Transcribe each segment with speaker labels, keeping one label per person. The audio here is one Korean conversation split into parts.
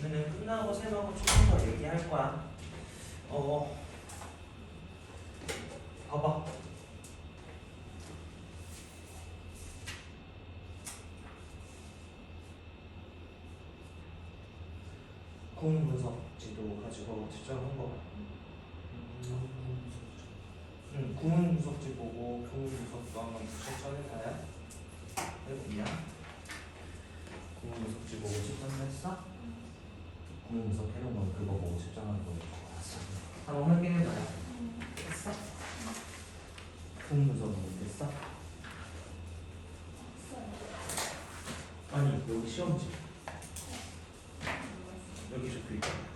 Speaker 1: 그러면은 끝나고 쌤하고 조금 더 얘기할 거야. 봐봐. 구문 분석 지도 가지고 측정한 거. 구문 분석지 보고 구문 분석도 한번 추천해봐요. 해보냐? 구문 분석지 보고 측정했어? 구문 분석 해놓은 건 그거 보고 측정한 거. 한번 확인해봐요. 됐어? 구문 분석은 됐어? 아니 여기 시험지 여기 적혀있잖아.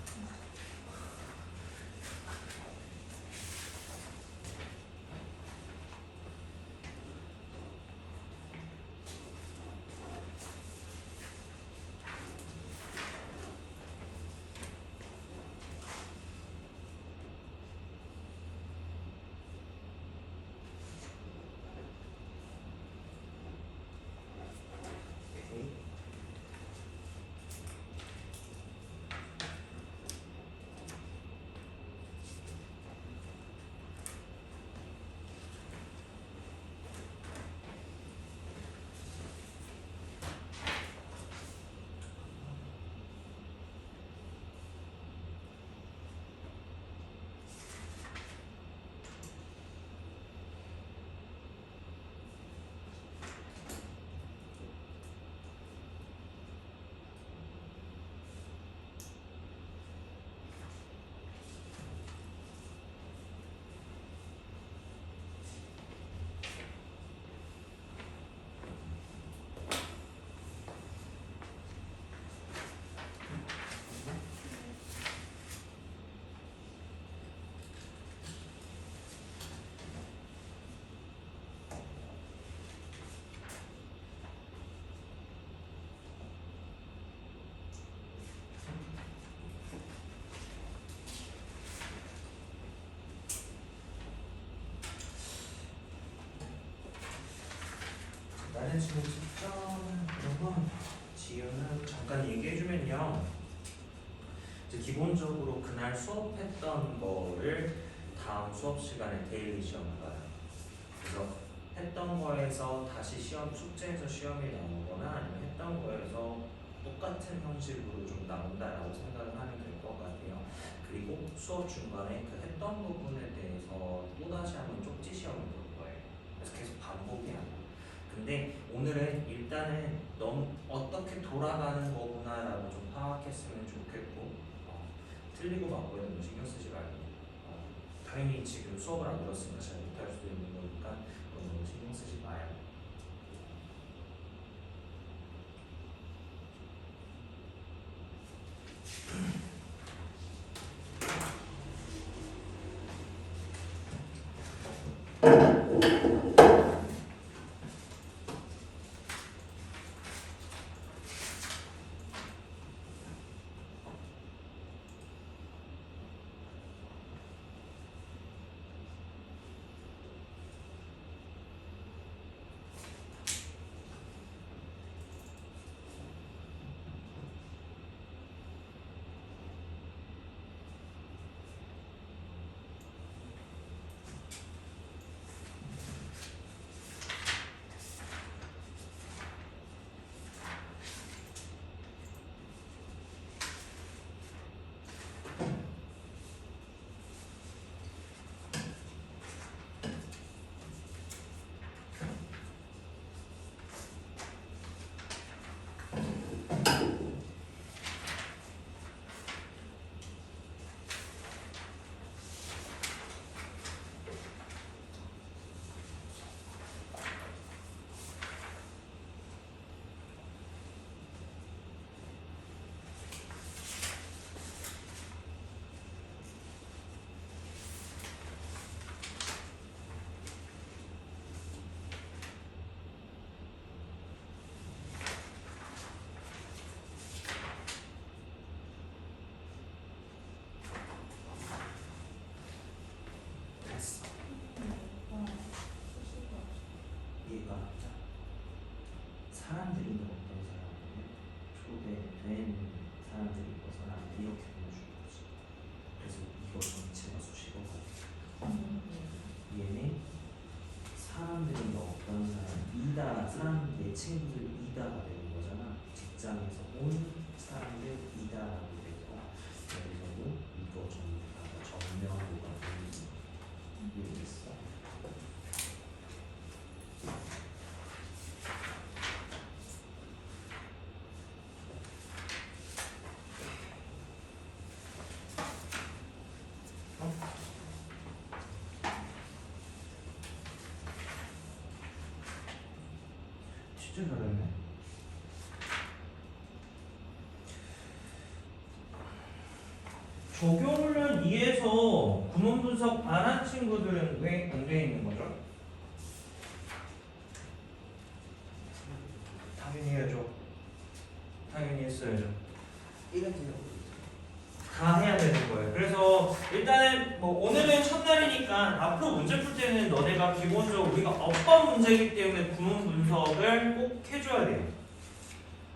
Speaker 1: 나는 지금 측정 그런 건 지우는 잠깐 얘기해주면요. 이제 기본적으로 그날 수업했던 거를 다음 수업 시간에 데일리 시험을 봐요. 그래서 했던 거에서 다시 시험 숙제에서 시험이 나오거나 아니면 했던 거에서 똑같은 형식으로 좀 나온다라고 생각을 하면 될 것 같아요. 그리고 수업 중간에 그 했던 부분에 대해서 또다시 한번 쪽지 시험을 볼 거예요. 그래서 계속 반복이 안 돼요. 근데 오늘은 일단은 너무 어떻게 돌아가는 거구나라고 좀 파악했으면 좋겠고 틀리고 맞고 이런 거 신경 쓰지 말고 당연히 지금 수업을 안 들었으니까 잘 못할 수도 있는 거니까 그런 거 신경 쓰지 마요. 사람들이 어떤 사람들이 초대된 사람들이 있어서 이렇게 보여주는 거지. 그래서 이거 전체가 수식어가 얘네 사람들이 어떤 사람 사람 내 친구들 이다가 되는 거잖아. 직장에서 온 사람들 이다라고 되고 여기서도 이거 전부 다 정명호가 되는 이해됐어? 진짜 잘했네. 적용훈련 2에서 구문 분석 안 한 친구들은 왜 안 돼 있는 거죠? 당연히 해야죠. 당연히 했어야죠. 다 해야 되는 거예요. 그래서 일단은 뭐 오늘은 첫날이니까 앞으로 문제 풀 때는 너네가 기본적으로 우리가 어법 문제이기 때문에 구문 분석을 꼭 해줘야 돼요.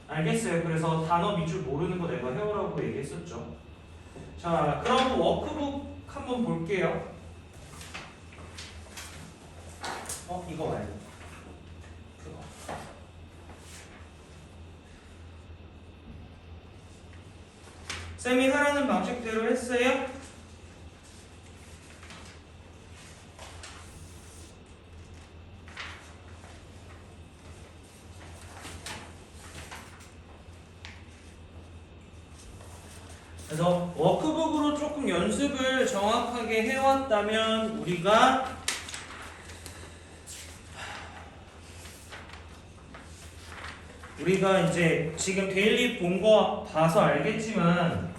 Speaker 1: 알겠어요? 그래서 단어 밑줄 모르는 거 내가 해오라고 얘기했었죠. 자, 그럼 워크북 한번 볼게요. 이거 말고 그거. 쌤이 하라는 방식대로 했어요? 그래서 워크북으로 조금 연습을 정확하게 해왔다면 우리가 이제 지금 데일리 본 거 봐서 알겠지만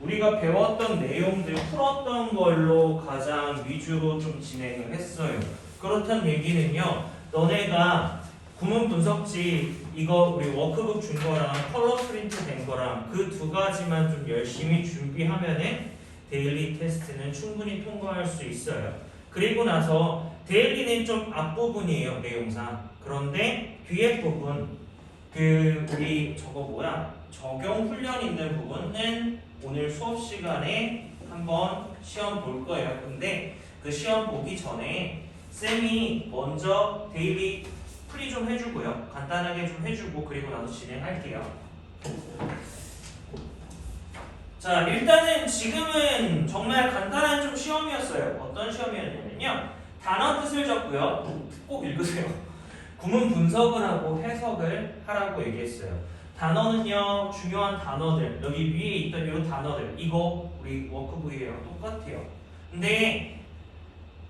Speaker 1: 우리가 배웠던 내용들 풀었던 걸로 가장 위주로 좀 진행을 했어요. 그렇다는 얘기는요, 너네가 구문 분석지 이거 우리 워크북 준 거랑 컬러 프린트 된 거랑 그 두 가지만 좀 열심히 준비하면은 데일리 테스트는 충분히 통과할 수 있어요. 그리고 나서 데일리는 좀 앞부분이에요, 내용상. 그런데 뒤에 부분 우리 적용 훈련 있는 부분은 오늘 수업 시간에 한번 시험 볼 거예요. 근데 그 시험 보기 전에 쌤이 먼저 데일리 풀이 좀 해주고요. 간단하게 좀 해주고 그리고 나서 진행할게요. 자, 일단은 지금은 정말 간단한 좀 시험이었어요. 어떤 시험이었냐면요. 단어 뜻을 적고요. 꼭 읽으세요. 구문 분석을 하고 해석을 하라고 얘기했어요. 단어는요, 중요한 단어들, 여기 위에 있던 이 단어들, 이거 우리 워크북이에요. 똑같아요. 근데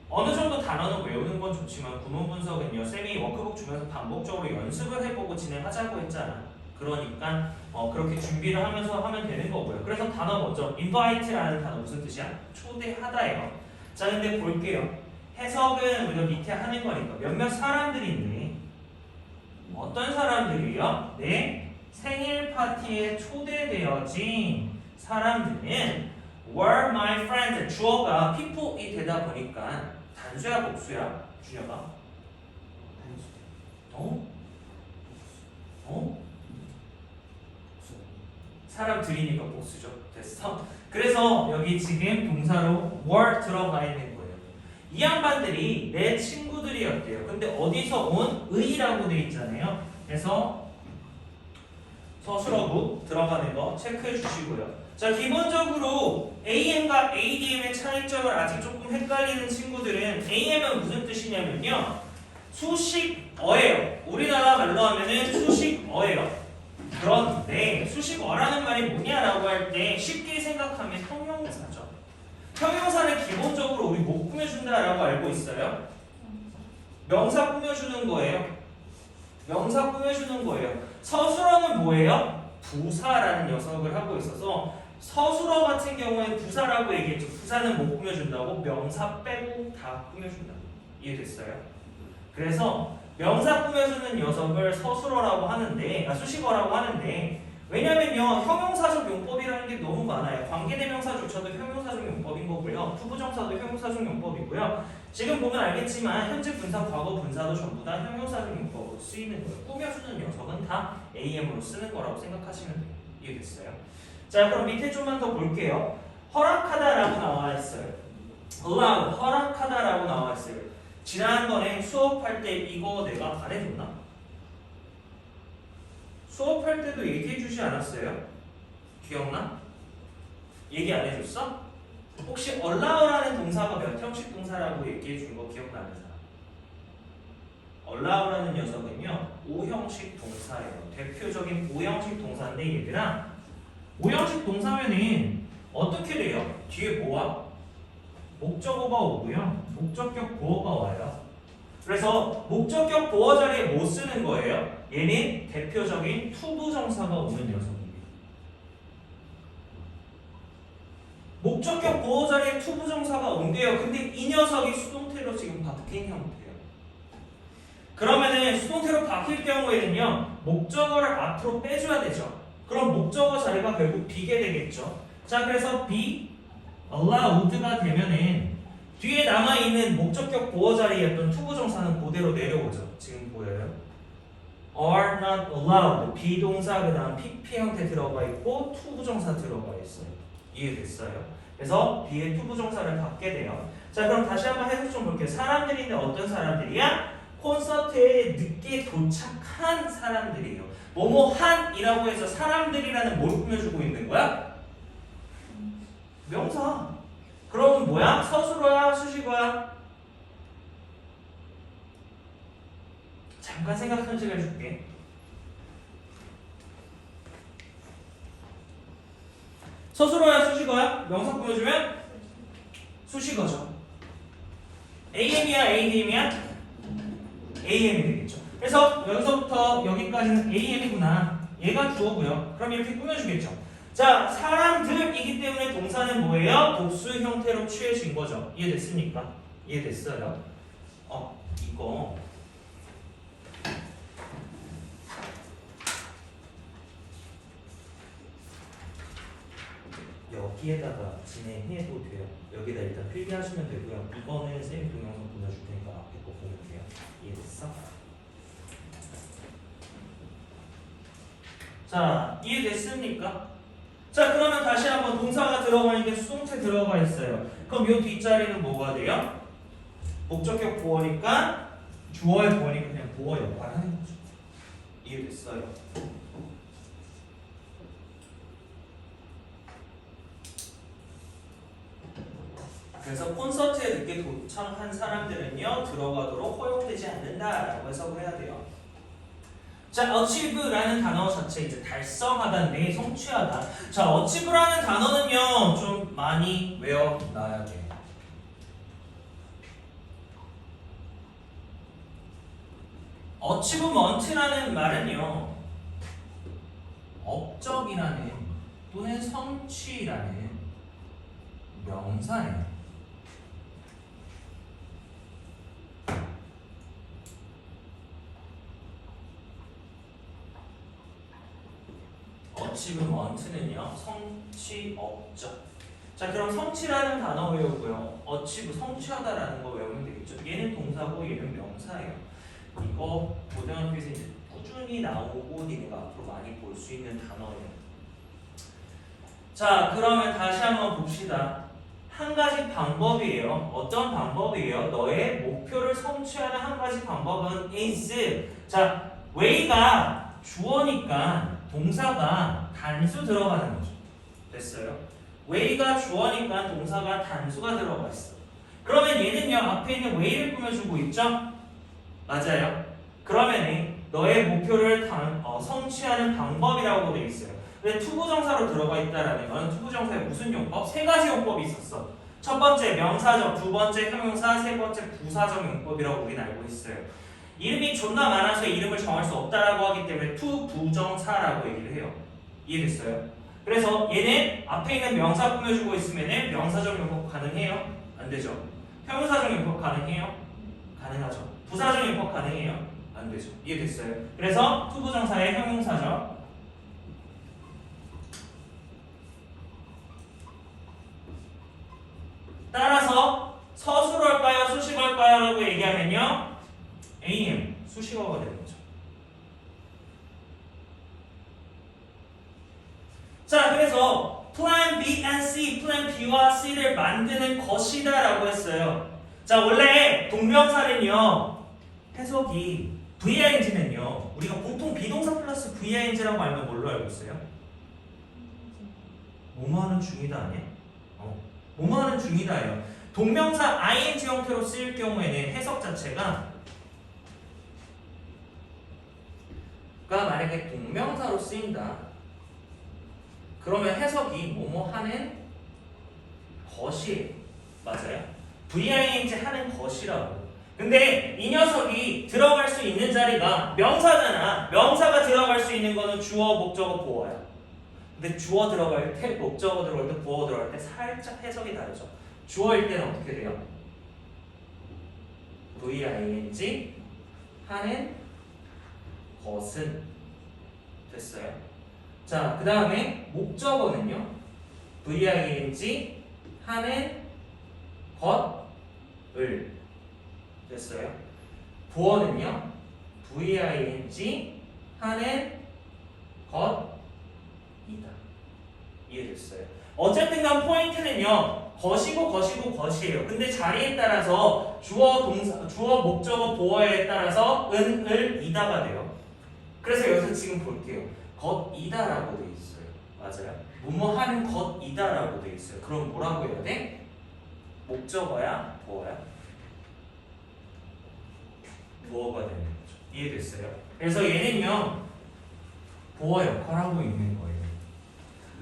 Speaker 1: 어느 정도 단어는 외우는 건 좋지만 구문 분석은요, 쌤이 워크북 주면서 반복적으로 연습을 해보고 진행하자고 했잖아. 그러니까 그렇게 준비를 하면서 하면 되는 거고요. 그래서 단어 먼저 invite라는 단어 무슨 뜻이야? 초대하다예요. 자, 근데 볼게요. 해석은 우리가 밑에 하는 거니까 몇몇 사람들이 있네. 어떤 사람들이요? 네, 생일 파티에 초대되어진 사람들은 were my friends. 주어가 people이 되다 보니까 단수야 복수야? 준혁아? 사람들이니까 복수죠. 됐어? 그래서 여기 지금 동사로 were 들어가 있는 거예요. 이 양반들이 내 친구들이었대요. 근데 어디서 온? 의라고 돼 있잖아요. 그래서 서술어구 들어가는 거 체크해 주시고요. 자, 기본적으로 AM과 ADM의 차이점을 아직 조금 헷갈리는 친구들은 AM은 무슨 뜻이냐면요, 수식어예요. 우리나라 말로 하면은 수식어예요. 그런데 수식어라는 말이 뭐냐라고 할 때 쉽게 생각하면 형용사죠. 형용사는 기본적으로 우리 못 꾸며준다라고 알고 있어요. 명사 꾸며주는 거예요. 명사 꾸며주는 거예요. 서술어는 뭐예요? 부사라는 녀석을 하고 있어서 서술어 같은 경우에 부사라고 얘기했죠. 부사는 못 꾸며준다고, 명사 빼고 다 꾸며준다고. 이해됐어요? 그래서 명사 꾸며주는 녀석을 서술어라고 하는데, 수식어라고 하는데 왜냐면요, 형용사적 용법이라는 게 너무 많아요. 관계대명사조차도 형용사적 용법인 거고요. 투부정사도 형용사적 용법이고요. 지금 보면 알겠지만 현재 분사, 과거 분사도 전부 다 형용사적 용법으로 쓰이는 거예요. 꾸며주는 녀석은 다 AM으로 쓰는 거라고 생각하시면 돼요. 이해됐어요? 자, 그럼 밑에 좀만 더 볼게요. 허락하다라고 나와 있어요. allow, 허락하다라고 나와 있어요. 지난번에 수업할 때 이거 내가 말해줬나? 수업할 때도 얘기해주지 않았어요? 기억나? 얘기 안 해줬어? 혹시 allow라는 동사가 몇 형식 동사라고 얘기해준 거 기억나는 사람? allow라는 녀석은요 5형식 동사예요. 대표적인 5형식 동사인데 얘들아 5형식 동사면은 어떻게 돼요? 뒤에 뭐와? 목적어가 오고요 목적격 보어가 와요. 그래서 목적격 보어 자리에 뭐 쓰는 거예요? 얘는 대표적인 투부정사가 오는 녀석입니다. 목적격 보어 자리에 투부정사가 온대요. 근데 이 녀석이 수동태로 지금 바뀐 형태예요. 그러면은 수동태로 바뀔 경우에는요 목적어를 앞으로 빼줘야 되죠. 그럼 목적어 자리가 결국 비게 되겠죠. 자, 그래서 be allowed가 되면은 뒤에 남아있는 목적격 보어 자리였던 투부정사는 그대로 내려오죠. 지금 보여요? are not allowed 비동사 그 다음 PP 형태 들어가 있고 투부정사 들어가 있어요. 이해됐어요? 그래서 B의 투부정사를 받게 돼요. 자, 그럼 다시 한번 해석 좀 볼게요. 사람들인데 어떤 사람들이야? 콘서트에 늦게 도착한 사람들이에요. 뭐뭐한이라고 해서 사람들이라는 뭘 꾸며주고 있는 거야? 명사. 그럼 뭐야? 서술어야? 수식어야? 잠깐 생각 편집해 줄게. 서술어야? 수식어야? 명사 꾸며주면? 수식어죠. AM이야? ADM이야? AM이 되겠죠. 그래서 여기서부터 여기까지는 AM이구나. 얘가 주어고요. 그럼 이렇게 꾸며주겠죠. 자, 사람들이기 때문에 동사는 뭐예요? 복수 형태로 취해진 거죠. 이해됐습니까? 이해됐어요? 이거 여기에다가 진행해도 돼요. 여기다 일단 필기하시면 되고요. 이거는 쌤이 동영상 보내줄 테니까 앞에 거 보면 돼요. 이해됐어? 자, 이해됐습니까? 자, 그러면 다시 한번 동사가 들어가니까 수동태 들어가 있어요. 그럼 이 뒷자리는 뭐가 돼요? 목적격 보어니까 주어의 보어니까 그냥 보어 역할을 하는 거죠. 이해됐어요? 그래서 콘서트에 늦게 도착한 사람들은요 들어가도록 허용되지 않는다라고 해석을 해야 돼요. 자, achieve라는 단어 자체 이제 달성하다인데 성취하다. 자, achieve라는 단어는요 좀 많이 외워놔야 돼요. achievement라는 말은요 업적이라는 또는 성취라는 명사예요. achievement는요 성취, 업적. 자, 그럼 성취라는 단어 외우고요 achieve 성취하다라는 거 외우면 되겠죠. 얘는 동사고 얘는 명사예요. 이거 고등학교에서 이제 꾸준히 나오고 니네가 앞으로 많이 볼 수 있는 단어예요. 자, 그러면 다시 한번 봅시다. 한 가지 방법이에요. 어떤 방법이에요? 너의 목표를 성취하는 한 가지 방법은 is. 자, way가 주어니까 동사가 단수 들어가는 거죠. 됐어요? way가 주어니까 동사가 단수가 들어가 있어. 그러면 얘는요 앞에 있는 way를 꾸며주고 있죠? 맞아요. 그러면 너의 목표를 성취하는 방법이라고 되어 있어요. 근데 투부정사로 들어가 있다라는 건 투부정사에 무슨 용법? 세 가지 용법이 있었어. 첫 번째 명사적, 두 번째 형용사, 세 번째 부사적 용법이라고 우리는 알고 있어요. 이름이 존나 많아서 이름을 정할 수 없다라고 하기 때문에 투부정사라고 얘기를 해요. 이해됐어요? 그래서 얘는 앞에 있는 명사 꾸며주고 있으면 명사적 용법 가능해요? 안 되죠. 형용사적 용법 가능해요? 가능하죠. 부사적 용법 가능해요? 안 되죠. 이해됐어요? 그래서 투부정사의 형용사적 수식어가 되는 거죠. 자, 그래서 plan B and C, plan B와 C를 만드는 것이다 라고 했어요. 자, 원래 동명사는요 해석이 VING는요 우리가 보통 비동사 플러스 VING라고 알면 뭘로 알고 있어요? 뭐뭐하는 중이다 아니야? 뭐뭐하는 중이다예요. 동명사 ING 형태로 쓰일 경우에는 해석 자체가 만약에 동명사로 쓰인다 그러면 해석이 뭐뭐 하는 것이 맞아요. VING 하는 것이라고. 근데 이 녀석이 들어갈 수 있는 자리가 명사잖아. 명사가 들어갈 수 있는 거는 주어, 목적어, 보어야. 근데 주어 들어갈 때, 목적어 들어갈 때, 보어 들어갈 때 살짝 해석이 다르죠. 주어일 때는 어떻게 돼요? VING 하는 것은 됐어요. 자, 그 다음에 목적어는요 VING 하는 것을 됐어요. 보어는요 VING 하는 것이다. 이해됐어요? 어쨌든 간 포인트는요 것이고 것이에요. 근데 자리에 따라서 주어, 동사, 주어, 목적어, 보어에 따라서 은, 을, 이다가 돼요. 그래서 여기서 지금 볼게요. 것이다라고 돼 있어요. 맞아요? 뭐뭐 하는 것이다라고 돼 있어요. 그럼 뭐라고 해야 돼? 목적어야? 보어야? 보어가 되는 거죠. 이해됐어요? 그래서 얘는요 보어 역할하고 있는 거예요.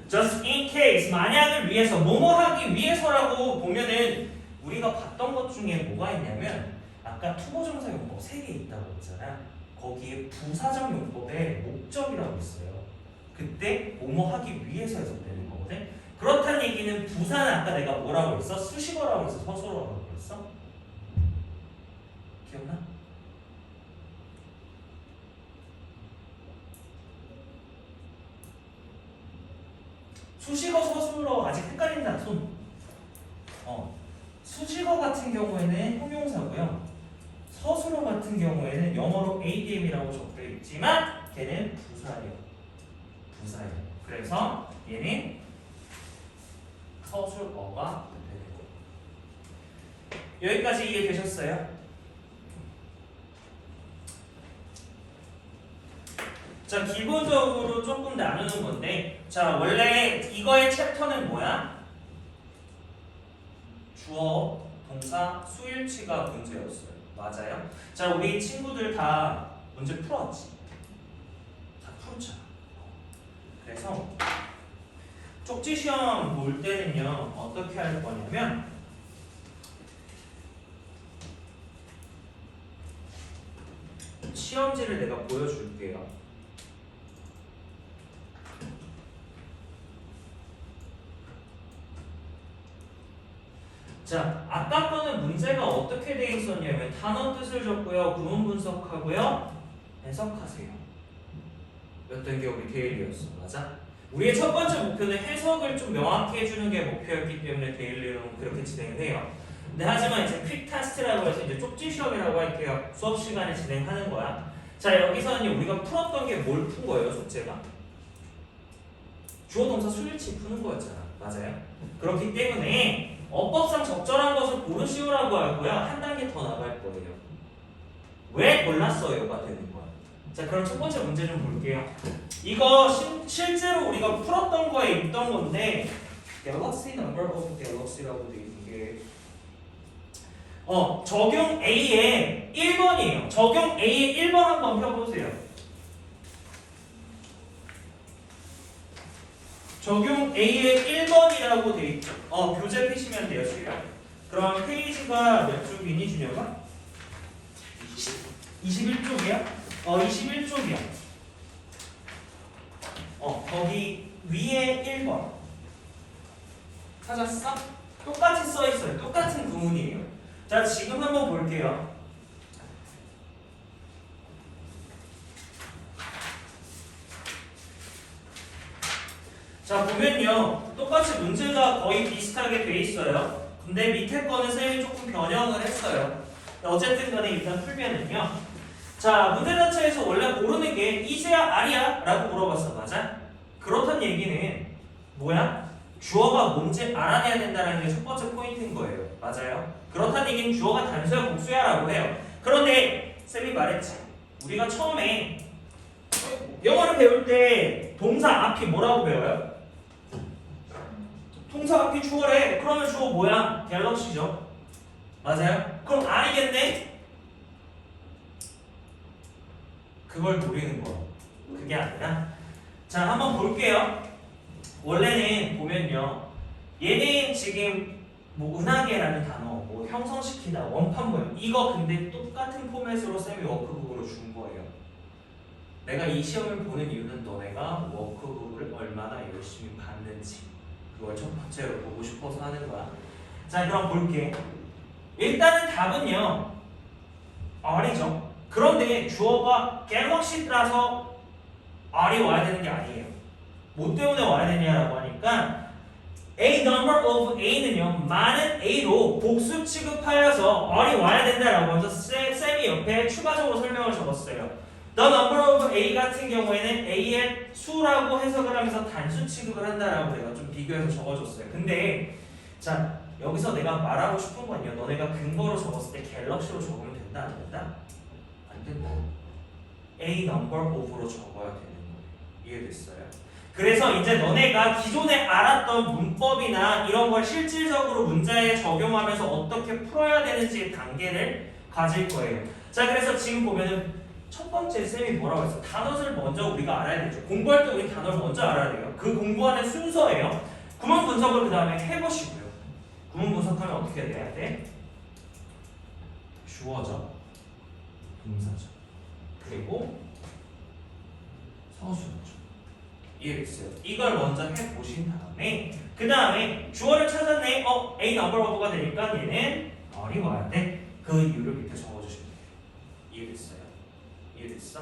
Speaker 1: Just in case 만약을 위해서 뭐뭐 하기 위해서라고 보면은 우리가 봤던 것 중에 뭐가 있냐면 아까 투부정사 용법 3개 있다고 했잖아. 거기에 부사적 용법에 목적이라고 있어요. 그때 뭐뭐 하기 위해서 해석되는 거거든. 그렇다는 얘기는 부사는 아까 내가 뭐라고 했어? 수식어라고 했어? 서술어라고 했어? 기억나? 수식어, 서술어 아직 헷갈린다 손. 수식어 같은 경우에는 형용사고요. 서술어 같은 경우에는 영어로 ADM이라고 적혀 있지만 걔는 부사예요. 그래서 얘는 서술어가 되는 거예요. 여기까지 이해되셨어요? 자, 기본적으로 조금 나누는 건데, 자, 원래 이거의 챕터는 뭐야? 주어, 동사, 수일치가 문제였어요. 맞아요? 자, 우리 친구들 다 문제 풀었지? 다 풀었잖아. 그래서 쪽지 시험 볼 때는요 어떻게 할 거냐면 시험지를 내가 보여줄게요. 자, 아까 거는 문제가 어떻게 되어 있었냐면 단어 뜻을 적고요, 구문 분석하고요, 해석하세요. 였던 게 우리 데일리였어. 맞아? 우리의 첫 번째 목표는 해석을 좀 명확히 해주는 게 목표였기 때문에 데일리는 그렇게 진행을 해요. 근데 하지만 이제 퀵 테스트라고 해서 이제 쪽지 시험이라고 할게요. 수업 시간에 진행하는 거야. 자, 여기서는 우리가 풀었던 게 뭘 푼 거예요, 숙제가? 주어 동사 수일치 푸는 거였잖아. 맞아요? 그렇기 때문에 어법상 적절한 것을 고르시오라고 하고요. 한 단계 더 나갈 거예요. 왜 골랐어요가 되는 거야. 자, 그럼 첫 번째 문제 좀 볼게요. 이거 실제로 우리가 풀었던 거에 있던 건데 Galaxy number of Galaxy라고 되어 있는 게 적용 A의 1번이에요. 적용 A의 1번 한번 펴보세요. 적용 A의 1번이라고 돼 있죠. 교재 펴시면 돼요, 수요. 그럼 페이지가 몇 쪽이니, 준혁아? 21쪽이야? 21쪽이야. 거기 위에 1번. 찾았어? 똑같이 써 있어요. 똑같은 구문이에요. 자, 지금 한번 볼게요. 자, 보면요 똑같이 문제가 거의 비슷하게 돼 있어요. 근데 밑에 거는 쌤이 조금 변형을 했어요. 어쨌든 간에 일단 풀면은요, 자, 문제 자체에서 원래 고르는 게 이세야 아리야? 라고 물어봤어. 맞아? 그렇단 얘기는 뭐야? 주어가 뭔지 알아내야 된다는 게 첫 번째 포인트인 거예요. 맞아요? 그렇단 얘기는 주어가 단수야 복수야 라고 해요. 그런데 쌤이 말했지. 우리가 처음에 영어를 배울 때 동사 앞이 뭐라고 배워요? 동사 앞이 주어래. 그러면 주어 뭐야? 갤럭시죠. 맞아요? 그럼 R이겠네? 그걸 노리는 거야. 그게 아니라 자, 한번 볼게요. 원래는 보면요. 얘는 지금 뭐 은하계라는 단어, 뭐 형성시키다, 원판 모형 이거 근데 똑같은 포맷으로 쌤이 워크북으로 준 거예요. 내가 이 시험을 보는 이유는 너네가 워크북을 얼마나 열심히 봤는지 그걸 첫 번째로 보고 싶어서 하는 거야. 자, 그럼 볼게. 일단은 답은요. R이죠. 그런데 주어가 갤럭시라서 R이 와야 되는 게 아니에요. 뭐 때문에 와야 되냐라고 하니까 A number of A는요 많은 A로 복수 취급하여서 R이 와야 된다라고 해서 쌤이 옆에 추가적으로 설명을 적었어요. The number of A 같은 경우에는 A의 수라고 해석을 하면서 단수 취급을 한다라고 내가 좀 비교해서 적어줬어요. 근데 자, 여기서 내가 말하고 싶은 건요. 너네가 근거로 적었을 때 갤럭시로 적으면 된다 안 된다? 안 된다. A number of로 적어야 되는 거예요. 이해됐어요? 그래서 이제 너네가 기존에 알았던 문법이나 이런 걸 실질적으로 문자에 적용하면서 어떻게 풀어야 되는지의 단계를 가질 거예요. 자, 그래서 지금 보면은 첫 번째 쌤이 뭐라고 했어? 단어를 먼저 우리가 알아야 되죠. 공부할 때 우리 단어를 먼저 알아야 돼요. 그 공부하는 순서예요. 구문 분석을 그 다음에 해보시고요. 구문 분석하면 어떻게 돼야 돼? 주어죠. 동사죠. 그리고 서술어죠. 이해됐어요? 이걸 먼저 해보신 다음에 그 다음에 주어를 찾았네. A number of가 되니까 얘는 R이 와야 돼. 그 이유를 밑에 적어주시면 돼요. 이해됐어요? 이해됐어?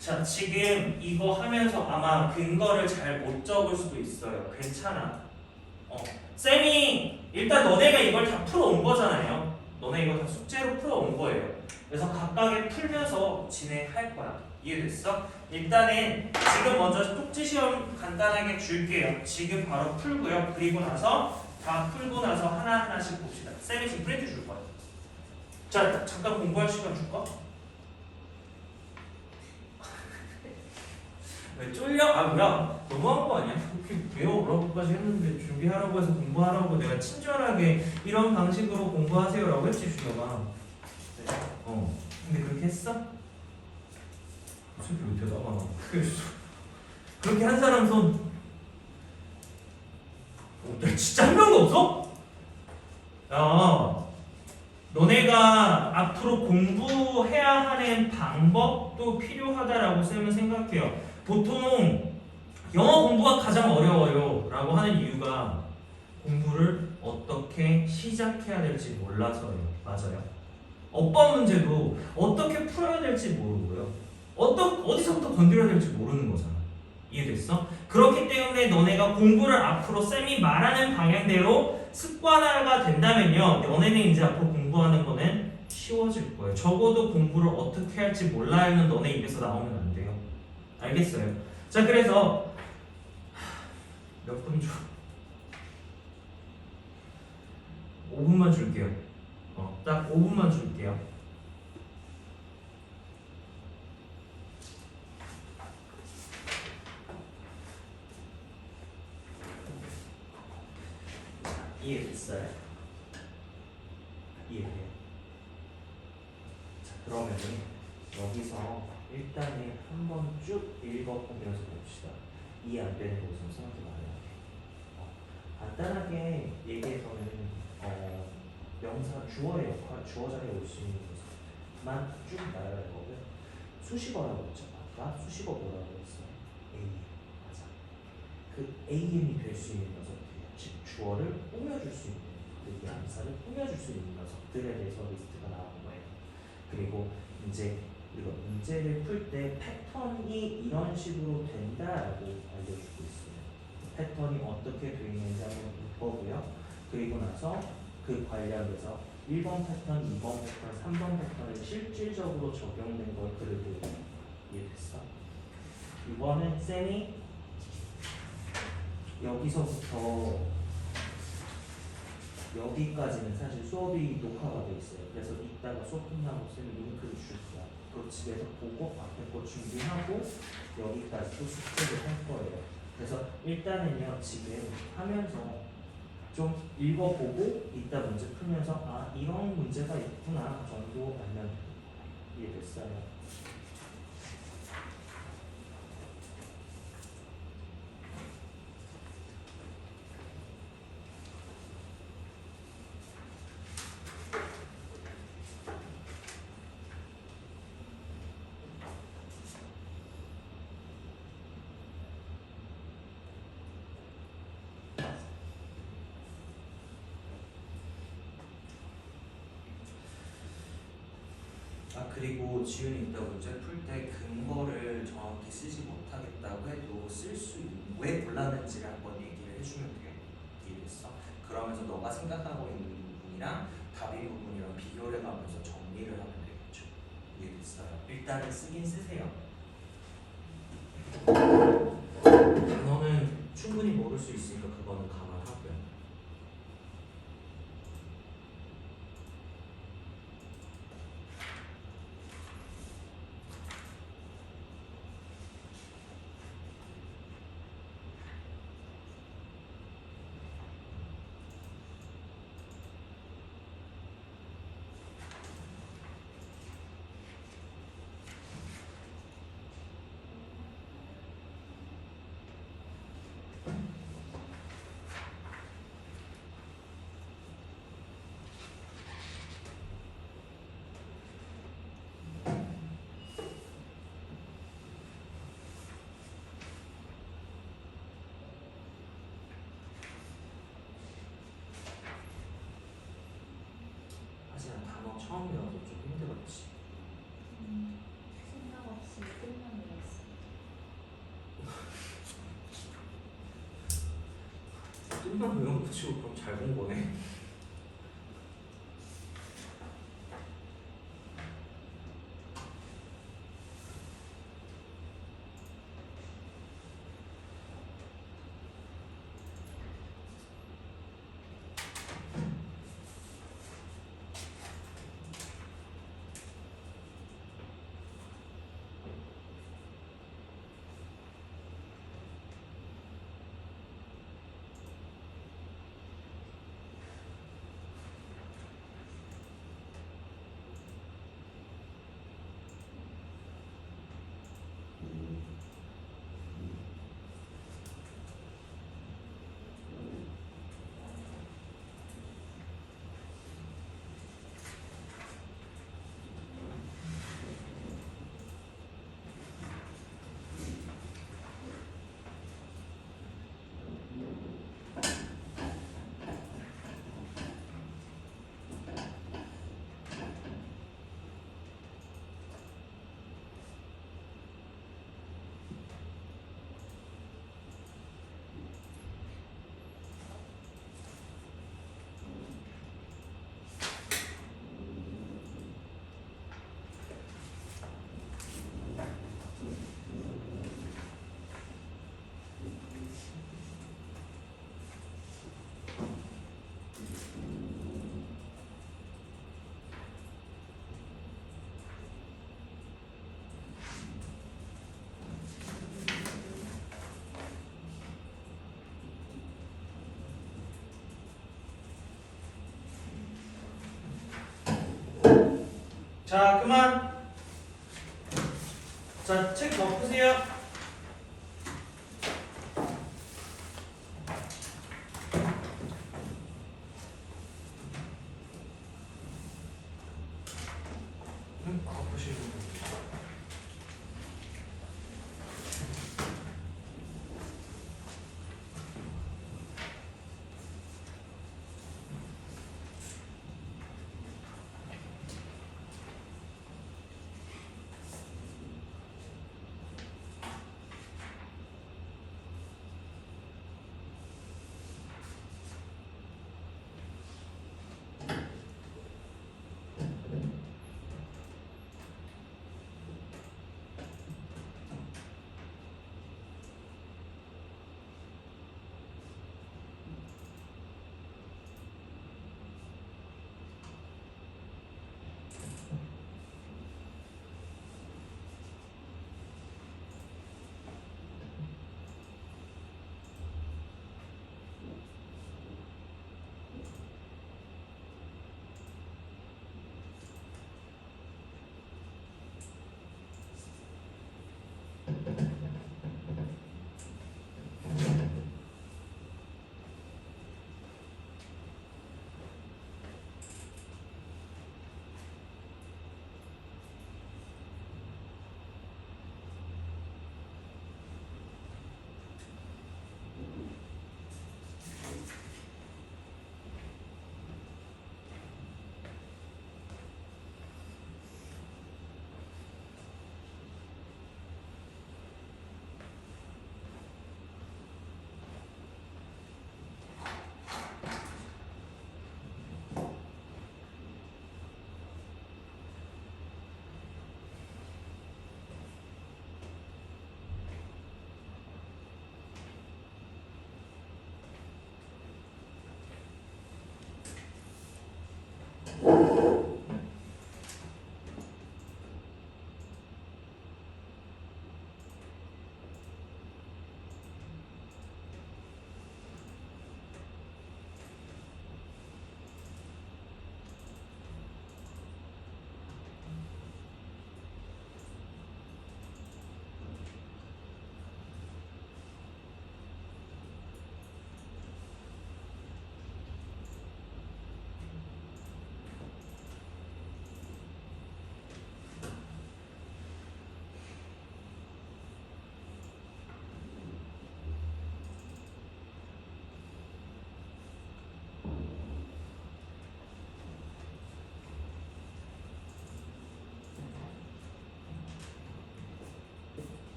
Speaker 1: 자, 지금 이거 하면서 아마 근거를 잘 못 적을 수도 있어요. 괜찮아. 쌤이 일단 너네가 이걸 다 풀어온 거잖아요. 너네 이거 다 숙제로 풀어온 거예요. 그래서 각각의 풀면서 진행할 거야. 이해됐어? 일단은 지금 먼저 쪽지 시험 간단하게 줄게요. 지금 바로 풀고요. 그리고 나서 다 풀고 나서 하나하나씩 봅시다. 쌤이 지금 프린트 줄 거야. 자, 잠깐 공부할 시간 줄까? 왜 쫄려? 아, 뭐야? 너무한 거 아니야? 그렇게 배워오라고까지 했는데 준비하라고 해서 공부하라고 내가 친절하게 이런 방식으로 공부하세요라고 했지, 준혁아. 근데 그렇게 했어? 어차피 왜 대답 안 하고 그렇게 한 사람 손 진짜 한 명도 없어? 야, 너네가 앞으로 공부해야 하는 방법도 필요하다라고 쌤은 생각해요. 보통 영어 공부가 가장 어려워요 라고 하는 이유가 공부를 어떻게 시작해야 될지 몰라서요. 맞아요. 어법 문제도 어떻게 풀어야 될지 모르고요. 어디서부터 건드려야 될지 모르는 거잖아. 이해됐어? 그렇기 때문에 너네가 공부를 앞으로 쌤이 말하는 방향대로 습관화가 된다면요, 너네는 이제 앞으로 공부하는 거는 쉬워질 거예요. 적어도 공부를 어떻게 할지 몰라요는 너네 입에서 나오면 안 돼요. 알겠어요? 자, 그래서 몇 분 줘? 5분만 줄게요. 딱 5분만 줄게요. 이해됐어요? 이해돼요? 자, 그러면은 여기서 일단은 한번 쭉 읽어보면서 봅시다. 이해 안 되는 곳은 쌤한테 말해야 돼. 간단하게 얘기해서는 명사 주어의 역할, 주어 자리에 올 수 있는 것만 쭉 말할 거고요. 수식어라고 했죠. 아까 수식어 뭐라고 했어요? AM. 맞아. 그 AM이 될 수 있는 녀석들, 즉 주어를 꾸며줄 수 있는 그 양사를 꾸며줄 수 있는 녀석들에 대해서 리스트가 나온 거예요. 그리고 이제 우리가 문제를 풀 때 패턴이 이런 식으로 된다라고 알려주고 있어요. 패턴이 어떻게 되어 있는지 한번 볼 거고요. 그리고 나서 그 관련해서 1번 패턴, 2번 패턴, 3번 패턴에 실질적으로 적용된 걸 그리고 이해됐어? 이번엔 쌤이 여기서부터 여기까지는 사실 수업이 녹화가 돼 있어요. 그래서 이따가 수업 끝나고 쌤이 링크를 줄 거야. 그거 집에서 보고 앞에 거 준비하고 여기까지 또 숙제를 할 거예요. 그래서 일단은요 지금 하면서 좀 읽어보고 이따 문제 풀면서 아 이런 문제가 있구나 정도 알면 이해됐어요. 아 그리고 지훈이 이따 문제 풀 때 근거를 정확히 쓰지 못하겠다고 해도 왜 골랐는지를 한번 얘기를 해주면 돼. 이해됐어? 그러면서 너가 생각하고 있는 부분이랑 답인 부분이랑 비교를 해가면서 정리를 하면 되겠죠. 이해됐어요? 일단은 쓰긴 쓰세요. 단어는 충분히 모를 수 있으니까 그거는 감안하고요. 하지만 단어 처음이라도 좀 힘들었지.
Speaker 2: 생각 없이 끝만 읽었어.
Speaker 1: 뜸만 외운 거 치고 그럼 잘 본 거네. 자 그만. 자 책 덮으세요. 덮으시는 분.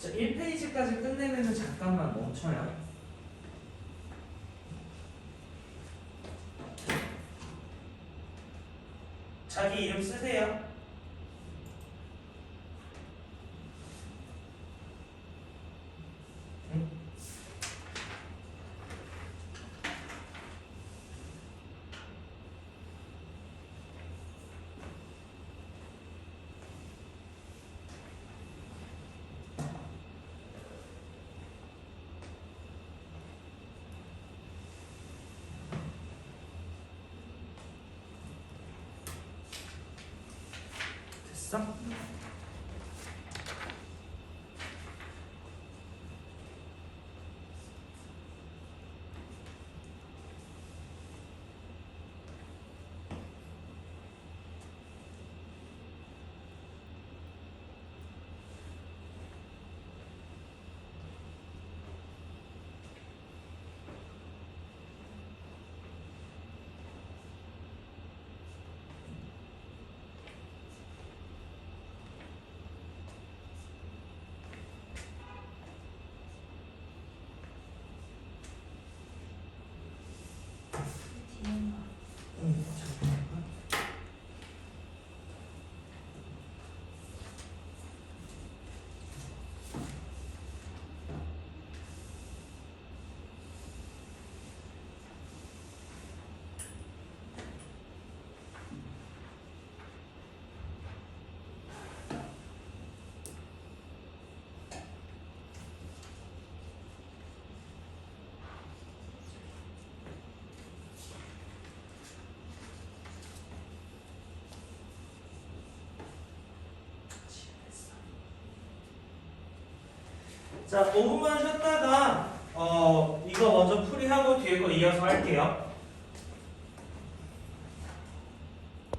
Speaker 1: 자, 1페이지까지 끝내면 잠깐만 멈춰요. 자기 이름 쓰세요. 응? 됐어?
Speaker 2: 뒤에는
Speaker 1: 응, 잠깐만. 자, 5분만 쉬었다가 이거 먼저 풀이하고 뒤에 거 이어서 할게요.